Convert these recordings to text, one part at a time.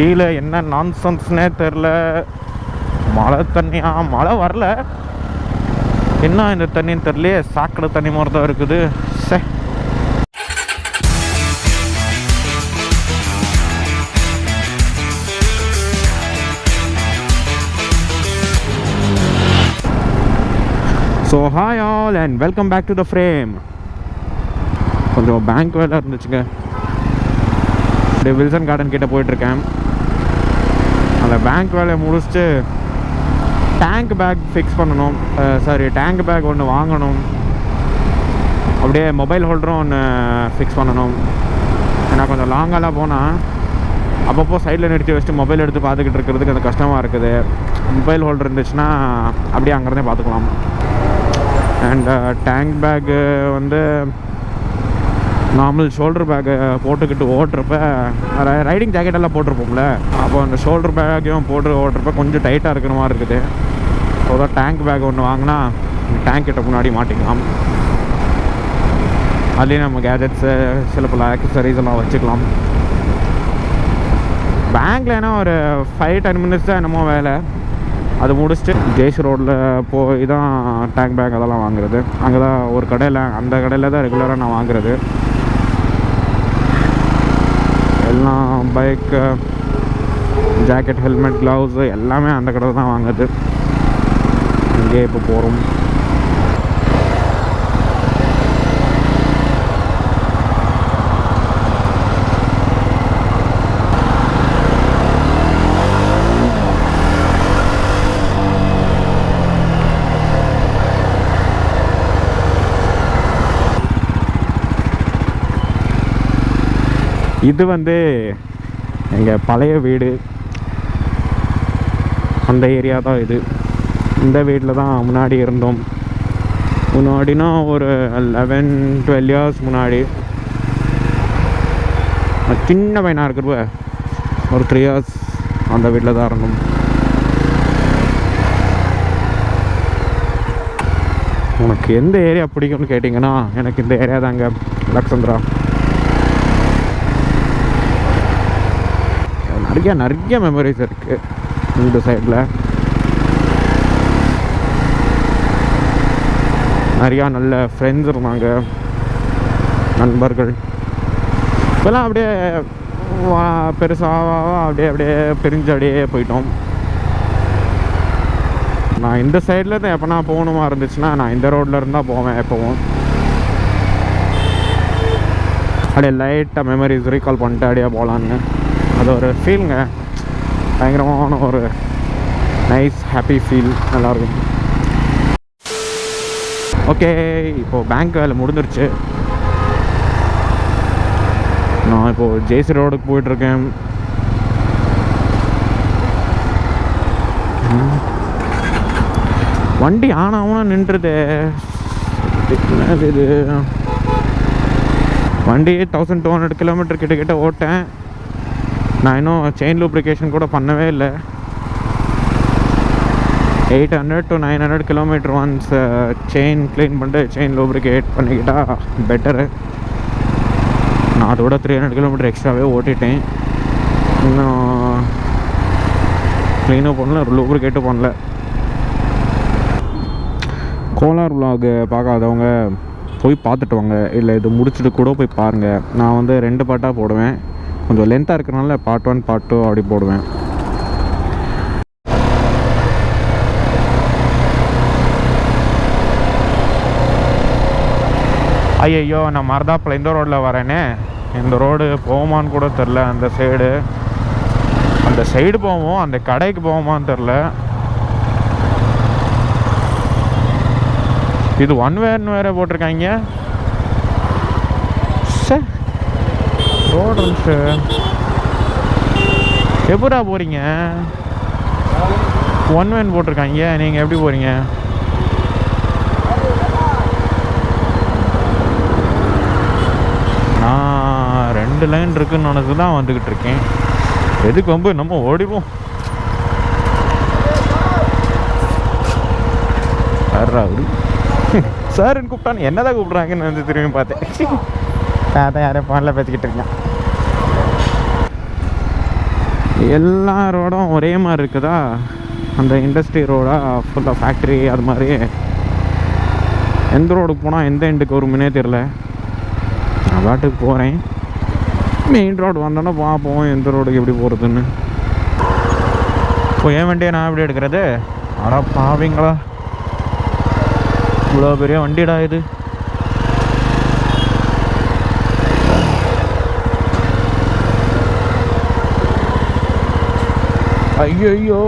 கீழே என்ன நான்சென்ஸ்னே தெரில. மழை தண்ணியா? மழை வரல, என்ன இந்த தண்ணின்னு தெரியலையே. சாக்கடை தண்ணி மாதிரி தான் இருக்குது. சே, so hi all and welcome back to the frame. கொஞ்சம் பேங்க் வேலை இருந்துச்சுங்க. அப்படியே வில்சன் கார்டன் கிட்டே போயிட்டுருக்கேன். அந்த பேங்க் வேலையை முடிச்சுட்டு டேங்க் பேக் ஃபிக்ஸ் பண்ணணும். டேங்க் பேக் ஒன்று வாங்கணும். அப்படியே மொபைல் ஹோல்டரும் ஒன்று ஃபிக்ஸ் பண்ணணும். ஏன்னா கொஞ்சம் லாங்காலாம் போனால் அப்பப்போ சைடில் நிறுத்தி வச்சுட்டு மொபைல் எடுத்து பார்த்துக்கிட்டு இருக்கிறதுக்கு அது கஷ்டமாக இருக்குது. மொபைல் ஹோல்டர் இருந்துச்சுன்னா அப்படியே அங்கேருந்தே பார்த்துக்கலாம். அண்ட் டேங்க் பேக்கு வந்து நார்மல் ஷோல்டர் பேக்கை போட்டுக்கிட்டு ஓட்டுறப்ப ரைடிங் ஜாக்கெட்டெல்லாம் போட்டிருப்போம்ல, அப்போ அந்த ஷோல்டர் பேக்கையும் போட்டு ஓட்டுறப்ப கொஞ்சம் டைட்டாக இருக்கிற மாதிரி இருக்குது. ஸோ தான் டேங்க் பேக் ஒன்று வாங்கினா டேங்க் கிட்ட முன்னாடி மாட்டிக்கலாம். அதுலேயும் நம்ம கேஜெட்ஸு சில பல ஆக்சசரிஸ் எல்லாம் வச்சுக்கலாம். பேங்க்கில் ஏன்னா ஒரு 5-10 minutes தான் என்னமோ வேலை. அது முடிச்சுட்டு ஜேஸ் ரோடில் போய் தான் டேங்க் பேக் அதெல்லாம் வாங்குறது. அங்கே தான் ஒரு கடையில், அந்த கடையில் தான் ரெகுலராக நான் வாங்குறது. எல்லாம் பைக்கு, ஜாக்கெட், ஹெல்மெட், க்ளவுஸு எல்லாமே அந்த கடையில் தான் வாங்குறது. இங்கே இப்போ போகிறோம். இது வந்து எங்கள் பழைய வீடு. அந்த ஏரியா தான் இது. இந்த வீட்டில் தான் முன்னாடி இருந்தோம். முன்னாடினா ஒரு 11-12 years முன்னாடி. சின்ன பையனாக இருக்கிறப்ப ஒரு 3 years அந்த வீட்டில் தான் இருந்தோம். உனக்கு எந்த ஏரியா பிடிக்கும்னு கேட்டிங்கன்னா எனக்கு இந்த ஏரியா தாங்க, அலெக்சாந்திரா. நிறைய மெமரிஸ் இருக்குது இந்த சைடில். நிறையா நல்ல ஃப்ரெண்ட்ஸ் இருந்தாங்க, நண்பர்கள். இப்போல்லாம் அப்படியே பெருசாக அப்படியே பிரிஞ்சு அப்படியே போயிட்டோம். நான் இந்த சைடில் தான் எப்போனா போகணுமா இருந்துச்சுன்னா நான் இந்த ரோட்டில் இருந்தால் போவேன் எப்போவும். அப்படியே லைட்டாக மெமரிஸ் ரீகால் பண்ணிட்டு அப்படியே போகலான்னு அது ஒரு ஃபீலுங்க. பயங்கரமான ஒரு நைஸ் ஹாப்பி ஃபீல், நல்லாயிருக்கும். ஓகே, இப்போது பேங்க் வேலை முடிஞ்சிருச்சு. நான் இப்போது ஜேசி ரோடுக்கு போயிட்டுருக்கேன். வண்டி ஆனாவுனா நின்றுது. இது வண்டி 1200 கிலோமீட்டர் கிட்ட ஓட்டேன். நான் இன்னும் செயின் லூப்ரிகேஷன் கூட பண்ணவே இல்லை. 800 to 900 kilometre once chain clean பண்ணிட்டு செயின் லூப்ரிகேட் பண்ணிக்கிட்டால் பெட்டரு. நான் அதோட 300 கிலோமீட்டர் எக்ஸ்ட்ராவே ஓட்டிட்டேன். இன்னும் க்ளீனும் பண்ணல, லூப்ரிகேட்டும் பண்ணல. கோலார் விலாகு பார்க்காதவங்க போய் பார்த்துட்டு வாங்க, இல்லை இது முடிச்சுட்டு கூட போய் பாருங்கள். நான் வந்து 2 பார்ட்டாக போடுவேன். கொஞ்சம் லென்த்தாக இருக்கிறனால part 1 part 2 அப்படி போடுவேன். ஐயோ, நான் மரதாப்பில் இந்த ரோட்டில் வரேனே. இந்த ரோடு போகுமான்னு கூட தெரில. அந்த சைடு போவோம், அந்த கடைக்கு போவோமான்னு தெரில. இது 1 வேன்னு வேறு போட்டிருக்காங்க. ரோடு எப்படா போகிறீங்க? 1 வேன் போட்டிருக்காங்க, நீங்கள் எப்படி போகிறீங்க? நான் 2 லைன் இருக்குன்னு நினச்சி தான் வந்துக்கிட்டு இருக்கேன். எதுக்கு வந்து நம்ம ஓடிப்போம். அவரு சார்ன்னு கூப்பிட்டான்னு என்னதான் கூப்பிட்றாங்கன்னு வந்து திரும்பி பார்த்தேன். அதான் யாரும் ஃபோனில் பேசிக்கிட்டு இருக்கேன். எல்லா ரோடும் ஒரே மாதிரி இருக்குதா, அந்த இண்டஸ்ட்ரி ரோடா ஃபுல்லாக ஃபேக்ட்ரி அது மாதிரி. எந்த ரோடுக்கு போனால் எந்த எண்டுக்கு வருமுன்னே தெரில. நான் பாட்டுக்கு போகிறேன். மெயின் ரோடு வந்தோன்னா பார்ப்போம் எந்த ரோடுக்கு எப்படி போகிறதுன்னு. இப்போ ஏன் வண்டியை நான் எப்படி எடுக்கிறது? அடா பாவீங்களா, இவ்வளோ பெரிய வண்டிடா இது. ஐயோ,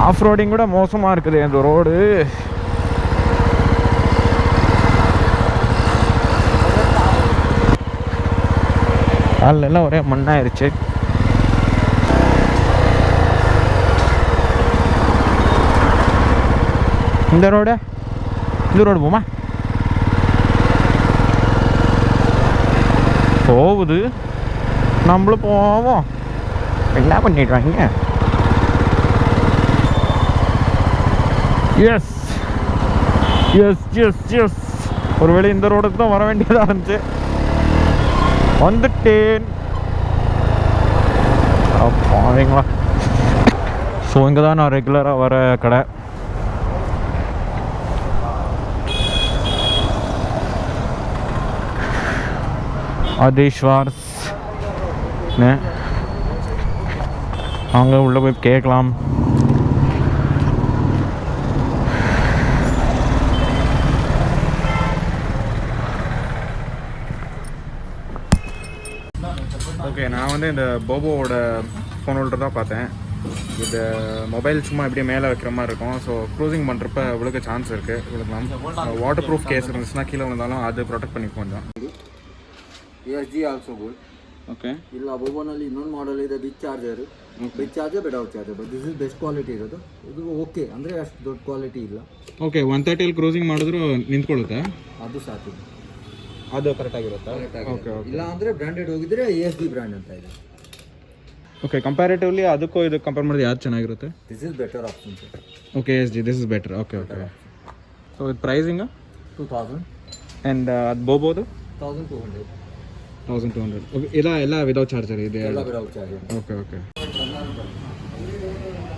ஆஃப் ரோடிங் கூட மோசமாக இருக்குது இந்த ரோடு. காலெல்லாம் ஒரே மண்ணாயிருச்சு. இந்த ரோடு போமா போகுது, நம்மளும் போவோம். என்ன பண்ணிடுவாங்க? எஸ் எஸ் எஸ் எஸ் ஒருவேளை இந்த ரோடுக்கு தான் வர வேண்டியதாக இருந்துச்சு. வந்துட்டேன். பாருங்களா, ஸோ இங்கே தான் நான் ரெகுலராக வர கடை. ADESHWAR'S. அங்கே உள்ளே போய் கேட்கலாம். ஓகே, நான் வந்து இந்த போபோவோட ஃபோன் ஹோல்டர் தான் பார்த்தேன். இது மொபைல் சும்மா எப்படியே மேலே வைக்கிற மாதிரி இருக்கும். ஸோ க்ரூசிங் பண்ணுறப்ப விழுக்க சான்ஸ் இருக்குது, விழுக்கலாம். வாட்டர் ப்ரூஃப் கேஸ் இருந்துச்சுன்னா கீழே விழுந்தாலும் அது ப்ரொடெக்ட் பண்ணி கொஞ்சம். ESG also good. Okay. ಇಲ್ಲ ಬೋಬೋನಲ್ಲಿ ಇನ್ನೊಂದು ಮಾಡೆಲ್ ಇದೆ, big charger. Big charger better charger, but this is best quality ಇರೋದು. ಇದು ಓಕೆ ಅಂದರೆ ಅಷ್ಟು ದೊಡ್ಡ ಕ್ವಾಲಿಟಿ ಇಲ್ಲ. ಓಕೆ, 130 ಕ್ರೂಸಿಂಗ್ ಮಾಡಿದ್ರು ನಿಂತ್ಕೊಳ್ಳುತ್ತಾ? ಅದು ಸಾಕು, ಅದು ಕರೆಕ್ಟಾಗಿರುತ್ತಾ? Okay okay. ಇಲ್ಲ ಅಂದರೆ ಬ್ರ್ಯಾಂಡೆಡ್ ಹೋಗಿದ್ರೆ ESG ಬ್ರ್ಯಾಂಡ್ ಅಂತ ಇದೆ. ಓಕೆ, ಕಂಪ್ಯಾರಿಟಿವ್ಲಿ ಅದಕ್ಕೂ ಇದು ಕಂಪೇರ್ ಮಾಡಿದ್ರೆ ಯಾವ್ದು ಚೆನ್ನಾಗಿರುತ್ತೆ? This is better option sir. Okay, ESG this is better. Okay okay. So ಇದು ಪ್ರೈಸಿಂಗ್ 2000 ಆ್ಯಂಡ್ ಅದು ಬೋಬೋದು 1200. 1200. ಓಕೆ, ಎಲ್ಲ விதவுட் சார்ஜர் இது? ಎಲ್ಲ ವಿದೌಟ್ ಚಾರ್ಜರ್. Okay okay.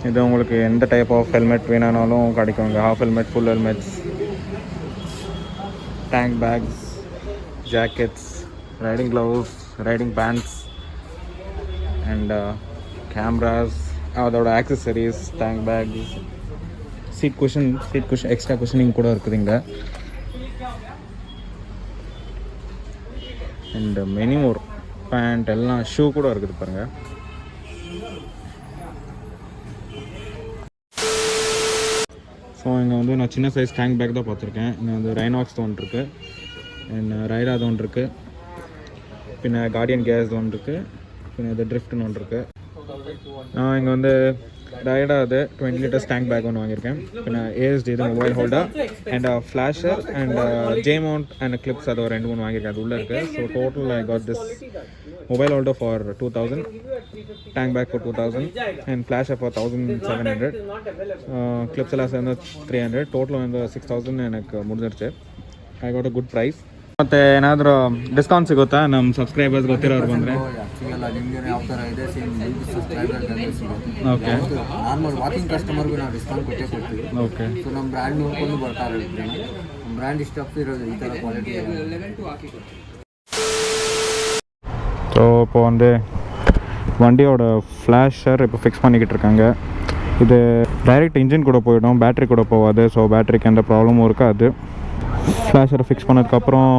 இது உங்களுக்கு எந்த டைப் ஆஃப் ஹெல்மெட் வேணாலும் கிடைக்குங்க. Half helmet, full helmets, tank bags, jackets, riding gloves, riding pants and cameras, அதோட accessories, tank bags, seat cushion extra cushioning கூட இருக்குதுங்க. அண்ட் மெனி மோர், பேண்ட் எல்லாம், shoe கூட இருக்குது பாருங்கள். ஸோ இங்கே வந்து நான் சின்ன சைஸ் டேங்க் பேக் தான் பார்த்துருக்கேன். இங்கே வந்து ரைனாக்ஸ் ஒன்று இருக்குது, அண்ட் ரைடாது ஒன்று இருக்குது, பின்ன கார்டியன் கேஸ் ஒன்று இருக்குது, பின்ன இது ட்ரிஃப்ட்னு ஒன்று இருக்குது. நான் இங்கே வந்து ரைடாது 20 liters டேங்க் பேக் ஒன்று வாங்கியிருக்கேன். பின்ன ASD இது mobile holder and flasher and J mount and clips அது ஒரு 2-3 வாங்கியிருக்கேன். அது உள்ளே இருக்குது. So total I got this mobile holder for 2000, tank bag for 2000 and flasher for 1700, clips ಎಲ್ಲ சேர்ந்து 300, ಟೋಟಲ್ ಒಂದು 6000 எனக்கு முடிஞ்சிருச்சு. I got a good price. ಮತ್ತೆ ಏನಾದರೂ ಡಿಸ್ಕೌಂಟ್ ಸಿಗುತ್ತಾ ನಮ್ಮ ಸಬ್ಸ್ಕ್ರೈಬರ್ಸ್ ಗೊತ್ತಿರೋರು ಬಂದರೆ? ನಿಮಗೆ ಯಾವ ಥರ ಇದೆ ಸೇಮ್ ಸಬ್ಸ್ಕ್ರೈಬರ್ಗೆ ಸಿಗುತ್ತೆ. ಓಕೆ, ನಾರ್ಮಲ್ ವಾಕಿಂಗ್ ಕಸ್ಟಮರ್ಗೂ ನಾವು ಡಿಸ್ಕೌಂಟ್ ಕೊಡ್ತೀವಿ. ಓಕೆ. ಸೊ ನಮ್ಮ ಬ್ರ್ಯಾಂಡ್ ನೋಡ್ಕೊಂಡು ಬರ್ತಾರೆ. ನಮ್ಮ ಬ್ರ್ಯಾಂಡ್ ಇಷ್ಟಪಟ್ಟಿರೋದು ಈ ಥರ ಕ್ವಾಲಿಟಿ. ஸோ இப்போ வந்து வண்டியோட ஃப்ளாஷர் இப்போ ஃபிக்ஸ் பண்ணிக்கிட்டு இருக்காங்க. இது டைரெக்ட் இன்ஜின் கூட போயிடும், பேட்ரி கூட போகாது. ஸோ பேட்ரிக்கு எந்த ப்ராப்ளமும் இருக்காது. ஃப்ளாஷரை ஃபிக்ஸ் பண்ணதுக்கப்புறம்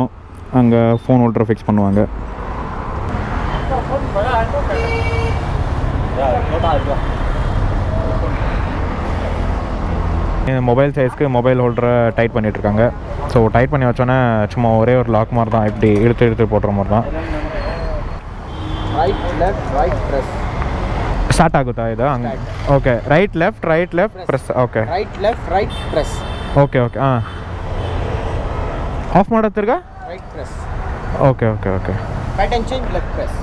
அங்கே ஃபோன் ஹோல்டரை ஃபிக்ஸ் பண்ணுவாங்க. மொபைல் சைஸ்க்கு மொபைல் ஹோல்டரை டைட் பண்ணிகிட்ருக்காங்க. ஸோ டைட் பண்ணி வச்சோன்னே சும்மா ஒரே ஒரு லாக் மாதிரி தான், இப்படி இழுத்து போடுற மாதிரி தான். Right left right press start ಆಗುತ್ತಾ ಇದು? ಹಂಗೆ. Okay, right left press. Okay, right left right press. Okay okay. ಹಾಂ, ಆಫ್ ಮಾಡೋ ತಿರ್ಗಾ right press. Okay okay okay. Pattern change left press.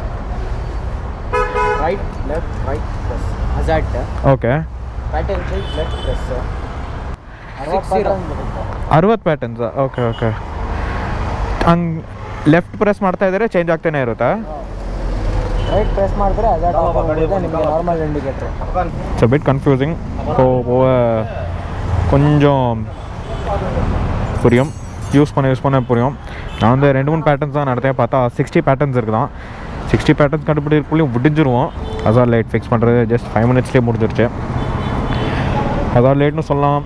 Right left right press. Hazard. Okay. Pattern change left press. 60 ಪ್ಯಾಟರ್ನ್ಸಾ? Okay okay. ಹಂಗೆ left press ಮಾಡ್ತಾ ಇದ್ದಾರೆ, change ಆಗ್ತಾನೆ ಇರುತ್ತಾ? Right press ಮಾಡಿದ್ರೆ ಹಜಾರ್ಡ್ ಆಫ್ ಆಗುತ್ತೆ ನಿಮಗೆ normal indicator. It's a bit confusing. போக கொஞ்சம் புரியும், யூஸ் பண்ண புரியும். நான் வந்து 2-3 பேட்டர்ன்ஸ் தான் நடத்தேன், பார்த்தா 60 பேட்டர்ன்ஸ் இருக்குதான். 60 பேட்டர்ன்ஸ் கண்டுபிடிக்கிறதுக்குள்ளேயும் முடிஞ்சிருவோம். ஹசார்ட் லைட் ஃபிக்ஸ் பண்ணுறது ஜஸ்ட் 5 மினிட்ஸ்லேயே முடிஞ்சிருச்சு. ஹசார்ட் லைட்னு சொல்லலாம்,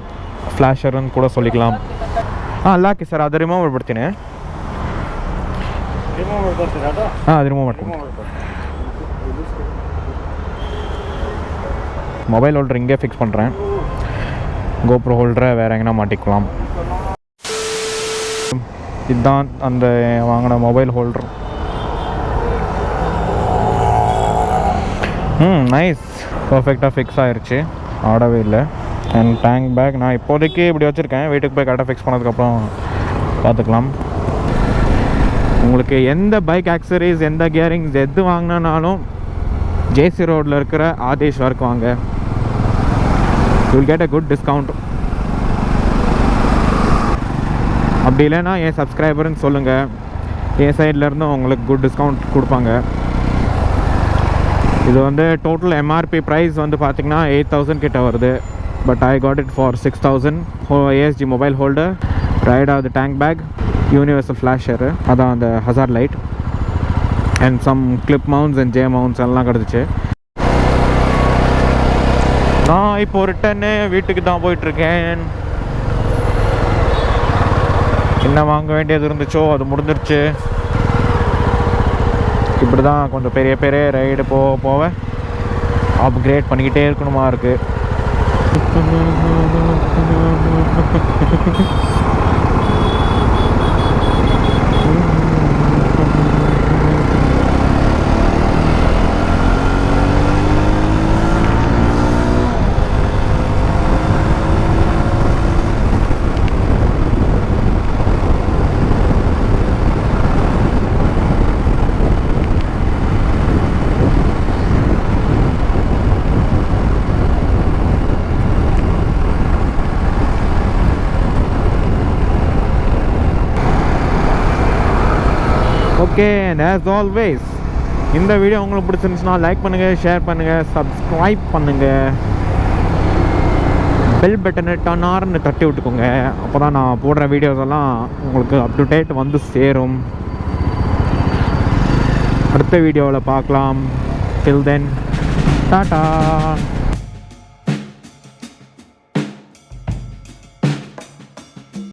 ஃப்ளாஷர்னு கூட சொல்லிக்கலாம். ಲಾಕಿ ಸರ್, ಅದು ರಿಮೂವ್ ಮಾಡ್ಬಿಡ್ತೀನಿ. ಅದು ರಿಮೂವ್ ಮಾಡ್ತೀನಿ. மொபைல் ஹோல்டர் இங்கே ஃபிக்ஸ் பண்ணுறேன். கோப்ரோ ஹோல்டரை வேறு எங்கன்னா மாட்டிக்கலாம். இதுதான் அந்த வாங்கின மொபைல் ஹோல்டர். நைஸ், பர்ஃபெக்டாக ஃபிக்ஸ் ஆகிருச்சு, ஆடவே இல்லை. அண்ட் டேங்க் பேக் நான் இப்போதைக்கு இப்படி வச்சுருக்கேன், வீட்டுக்கு போய் கரெக்டாக ஃபிக்ஸ் பண்ணதுக்கப்புறம் பார்த்துக்கலாம். உங்களுக்கு எந்த பைக் ஆக்சரிஸ், எந்த கியரிங்ஸ் எது வாங்கினாலும் ஜேசி ரோடில் இருக்கிற ஆதேஷ்வர்க்கு வாங்க. You will get a good discount. அப்படி இல்லைன்னா என் சப்ஸ்கிரைபர்னு சொல்லுங்கள், என் சைட்லேருந்து உங்களுக்கு குட் டிஸ்கவுண்ட் கொடுப்பாங்க. இது வந்து டோட்டல் எம்ஆர்பி ப்ரைஸ் வந்து பார்த்திங்கன்னா 8,000 கிட்ட வருது. But I got it for 6,000. ASG mobile holder, rider the tank bag, universal flasher, அதான் அந்த hazard light, and some clip mounts and J mounts எல்லாம் கிடச்சிச்சு. நான் இப்போ ரிட்டன்னு வீட்டுக்கு தான் போயிட்டுருக்கேன். என்ன வாங்க வேண்டியது இருந்துச்சோ அது முடிஞ்சிருச்சு. இப்படி தான் கொஞ்சம் பெரிய பெரிய ரைடு போக அப்கிரேட் பண்ணிக்கிட்டே இருக்கணுமா இருக்குது. ஓகே, அண்ட் ஆஸ் ஆல்வேஸ் இந்த வீடியோ உங்களுக்கு பிடிச்சிருந்துச்சுன்னா லைக் பண்ணுங்கள், ஷேர் பண்ணுங்கள், சப்ஸ்கிரைப் பண்ணுங்கள், பெல் பட்டனை டன்னார்னு தட்டி விட்டுக்கோங்க. அப்போ தான் நான் போடுற வீடியோஸ் எல்லாம் உங்களுக்கு அப் டு டேட் வந்து சேரும். அடுத்த வீடியோவில் பார்க்கலாம். டில் தென் டாடா.